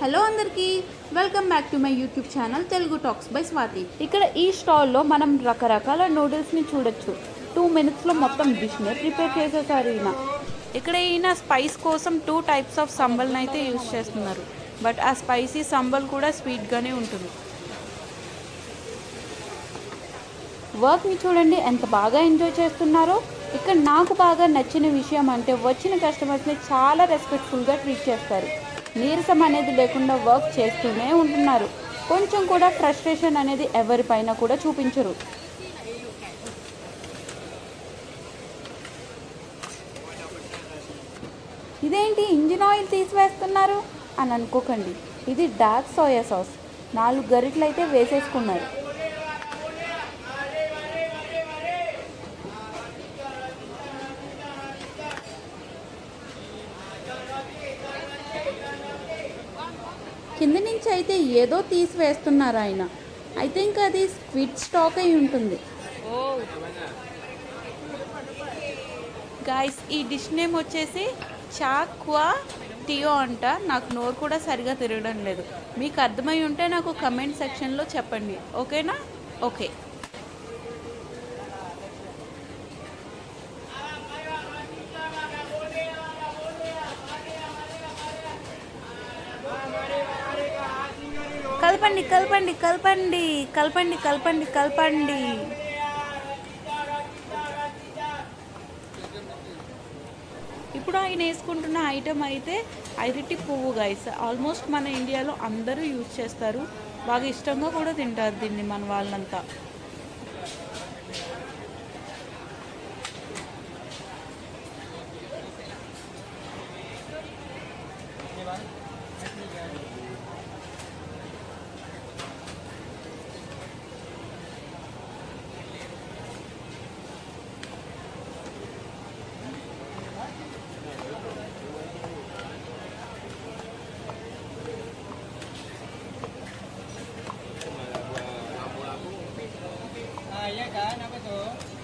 Hello అందరికీ welcome back to my YouTube channel Telugu talks by Swathi. ఇక్కడ ఈ స్టాల్లో మనం రకరకాల నూడిల్స్ని చూడొచ్చు. 2 minutesలో మొత్తం డిష్ని ప్రిపేర్ చేసేసారు ఈయన. ఇక్కడ ఈయన స్పైస్ కోసం 2 types ఆఫ్ సంబల్ని అయితే యూజ్ చేస్తున్నారు. బట్ ఆ స్పైసీ సంబల్ కూడా స్వీట్గానే ఉంటుంది. వర్క్ని చూడండి ఎంత బాగా ఎంజాయ్ చేస్తున్నారో. ఇక్కడ నాకు బాగా నచ్చిన విషయం అంటే వచ్చిన కస్టమర్స్ని చాలా రెస్పెక్ట్ఫుల్గా ట్రీట్ చేస్తారు. నీరసం అనేది లేకుండా వర్క్ చేస్తూనే ఉంటున్నారు. కొంచెం కూడా ఫ్రస్ట్రేషన్ అనేది ఎవరిపైన కూడా చూపించరు. ఇదేంటి ఇంజిన్ ఆయిల్ తీసివేస్తున్నారు అని అనుకోకండి, ఇది డార్క్ సోయా సాస్. 4 గరిటెలు అయితే వేసేసుకున్నారు. కింద నుంచి అయితే ఏదో తీసివేస్తున్నారు ఆయన. అయితే ఇంకా అది స్క్విడ్ స్టాక్ అయి ఉంటుంది. గాయస్, ఈ డిష్ నేమ్ వచ్చేసి చాక్వా టియో అంట. నాకు నోరు కూడా సరిగా తిరగడం లేదు. మీకు అర్థమై ఉంటే నాకు కమెంట్ సెక్షన్లో చెప్పండి, ఓకేనా? ఓకే. కలపండి కలపండి కలపండి కలపండి కలపండి కలపండి. ఇప్పుడు ఆయన వేసుకుంటున్న ఐటమ్ అయితే అరటి పువ్వు గైస్. ఆల్మోస్ట్ మన ఇండియాలో అందరూ యూజ్ చేస్తారు, బాగా ఇష్టంగా కూడా తింటారు దీన్ని మన వాళ్ళంతా.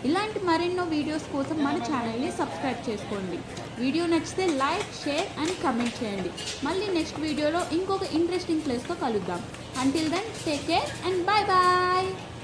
ఇలాంటి మరెన్నో వీడియోస్ కోసం మన ఛానల్ని సబ్స్క్రైబ్ చేసుకోండి. వీడియో నచ్చితే లైక్, షేర్ అండ్ కమెంట్ చేయండి. మళ్ళీ నెక్స్ట్ వీడియోలో ఇంకొక ఇంట్రెస్టింగ్ ప్లేస్తో కలుద్దాం. Until then take care and bye bye.